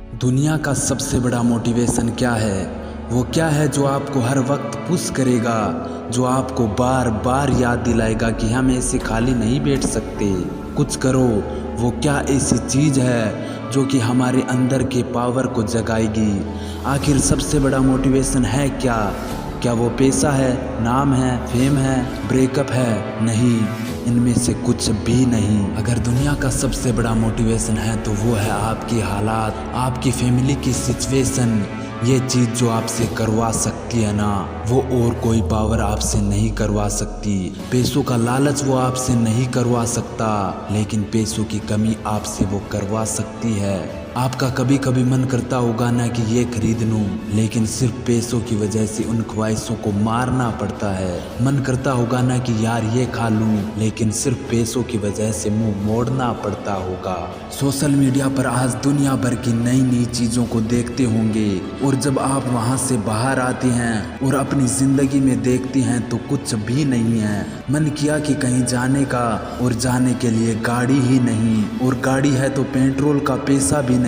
दुनिया का सबसे बड़ा मोटिवेशन क्या है? वो क्या है जो आपको हर वक्त पुश करेगा, जो आपको बार बार याद दिलाएगा कि हम ऐसे खाली नहीं बैठ सकते, कुछ करो। वो क्या ऐसी चीज़ है जो कि हमारे अंदर के पावर को जगाएगी? आखिर सबसे बड़ा मोटिवेशन है क्या? क्या वो पैसा है, नाम है, फेम है, ब्रेकअप है? नहीं, इनमें से कुछ भी नहीं। अगर दुनिया का सबसे बड़ा मोटिवेशन है तो वो है आपकी हालात, आपकी फैमिली की सिचुएशन। ये चीज़ जो आपसे करवा सकती है ना, वो और कोई पावर आपसे नहीं करवा सकती। पैसों का लालच वो आपसे नहीं करवा सकता, लेकिन पैसों की कमी आपसे वो करवा सकती है। आपका कभी कभी मन करता होगा ना कि ये खरीद लूं, लेकिन सिर्फ पैसों की वजह से उन ख्वाहिशों को मारना पड़ता है। मन करता होगा ना कि यार ये खा लूं, लेकिन सिर्फ पैसों की वजह से मुंह मोड़ना पड़ता होगा। सोशल मीडिया पर आज दुनिया भर की नई नई चीज़ों को देखते होंगे, और जब आप वहां से बाहर आते हैं और अपनी ज़िंदगी में देखते हैं तो कुछ भी नहीं है। मन किया कि कहीं जाने का, और जाने के लिए गाड़ी ही नहीं, और गाड़ी है तो पेट्रोल का पैसा भी नहीं।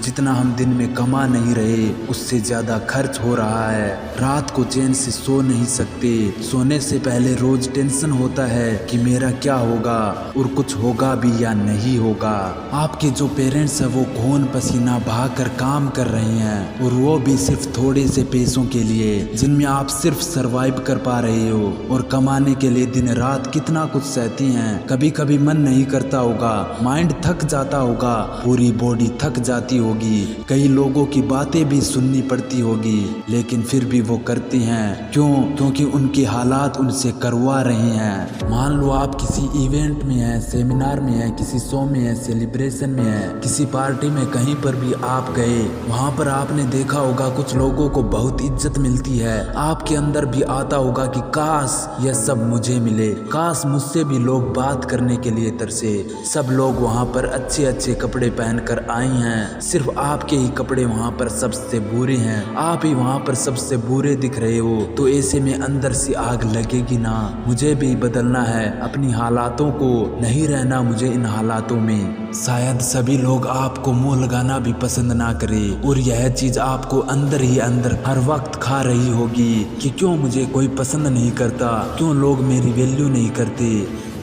जितना हम दिन में कमा नहीं रहे उससे ज़्यादा खर्च हो रहा है। रात को चैन से सो नहीं सकते, सोने से पहले रोज टेंशन होता है कि मेरा क्या होगा, और कुछ होगा भी या नहीं होगा। आपके जो पेरेंट्स हैं वो खून पसीना बहाकर काम कर रहे हैं, और वो भी सिर्फ थोड़े से पैसों के लिए, जिनमें आप सिर्फ सरवाइव कर पा रहे हो, और कमाने के लिए दिन रात कितना कुछ सहती हैं। कभी कभी मन नहीं करता होगा, माइंड थक जाता होगा, पूरी बॉडी थक जाती होगी, कई लोगों की बातें भी सुननी पड़ती होगी, लेकिन फिर भी वो करती हैं। क्यों? क्योंकि उनके हालात उनसे करवा रहे हैं। मान लो आप किसी इवेंट में हैं, सेमिनार में हैं, किसी शो में हैं, सेलिब्रेशन में हैं, किसी पार्टी में, कहीं पर भी आप गए, वहाँ पर आपने देखा होगा कुछ लोगों को बहुत इज्जत मिलती है। आपके अंदर भी आता होगा कि काश यह सब मुझे मिले, काश मुझसे भी लोग बात करने के लिए तरसे। सब लोग वहाँ पर अच्छे अच्छे कपड़े पहनकर आए हैं, सिर्फ आपके ही कपड़े वहाँ पर सबसे बुरे हैं, आप ही वहाँ पर सबसे बुरे दिख रहे हो। तो ऐसे में अंदर से आग लगेगी ना, मुझे भी बदलना है अपनी हालातों को, नहीं रहना मुझे इन हालातों में। शायद सभी लोग आपको मुंह लगाना भी पसंद ना करे, और यह चीज आपको अंदर ही अंदर हर वक्त खा रही होगी कि क्यों मुझे कोई पसंद नहीं करता, क्यों लोग मेरी वैल्यू नहीं करते।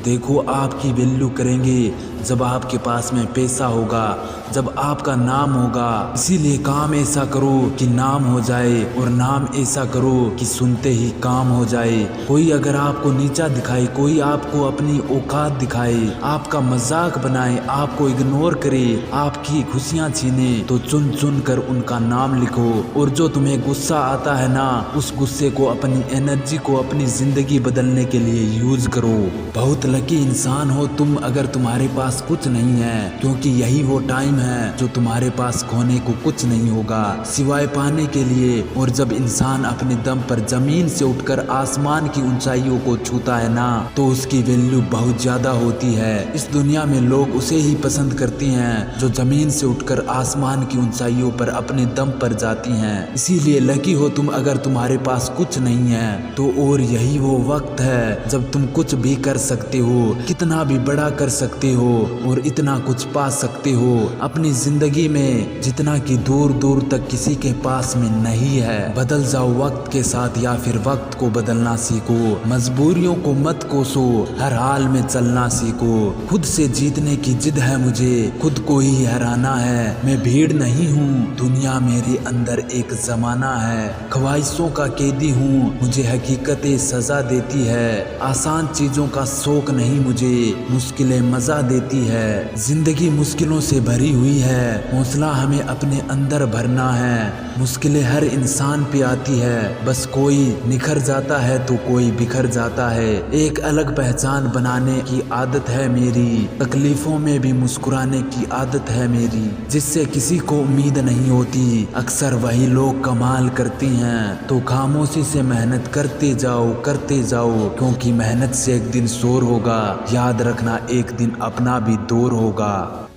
देखो, आपकी वैल्यू करेंगे जब आपके पास में पैसा होगा, जब आपका नाम होगा। इसीलिए काम ऐसा करो कि नाम हो जाए, और नाम ऐसा करो कि सुनते ही काम हो जाए। कोई अगर आपको नीचा दिखाए, कोई आपको अपनी औकात दिखाए, आपका मजाक बनाए, आपको इग्नोर करे, आपकी खुशियाँ छीने, तो चुन चुन कर उनका नाम लिखो। और जो तुम्हें गुस्सा आता है ना, उस गुस्से को, अपनी एनर्जी को अपनी जिंदगी बदलने के लिए यूज करो। बहुत लकी इंसान हो तुम अगर तुम्हारे पास कुछ नहीं है, क्योंकि यही वो टाइम है जो तुम्हारे पास खोने को कुछ नहीं होगा सिवाय पाने के लिए। और जब इंसान अपने दम पर जमीन से उठकर आसमान की ऊंचाइयों को छूता है ना, तो उसकी वैल्यू बहुत ज्यादा होती है। इस दुनिया में लोग उसे ही पसंद करते हैं जो जमीन से उठकर आसमान की ऊंचाइयों पर अपने दम पर जाती हैं। इसीलिए लकी हो तुम अगर तुम्हारे पास कुछ नहीं है तो। और यही वो वक्त है जब तुम कुछ भी कर सकते हो, कितना भी बड़ा कर सकते हो, और इतना कुछ पा सकते हो अपनी जिंदगी में जितना कि दूर दूर तक किसी के पास में नहीं है। बदल जाओ वक्त के साथ, या फिर वक्त को बदलना सीखो। मजबूरियों को मत कोसो, हर हाल में चलना सीखो। खुद से जीतने की जिद है मुझे, खुद को ही हराना है। मैं भीड़ नहीं हूँ, दुनिया मेरे अंदर एक जमाना है। ख्वाहिशों का कैदी हूँ, मुझे हकीकतें सजा देती है। आसान चीजों का शौक नहीं मुझे, मुश्किलें मजा देती है। जिंदगी मुश्किलों से भरी हुई है, हौसला हमें अपने अंदर भरना है। मुश्किलें हर इंसान पे आती है, बस कोई निखर जाता है तो कोई बिखर जाता है। एक अलग पहचान बनाने की आदत है मेरी, तकलीफों में भी मुस्कुराने की आदत है मेरी। जिससे किसी को उम्मीद नहीं होती, अक्सर वही लोग कमाल करती हैं। तो खामोशी से मेहनत करते जाओ, करते जाओ, क्योंकि मेहनत से एक दिन शोर होगा। याद रखना, एक दिन अपना भी दौर होगा।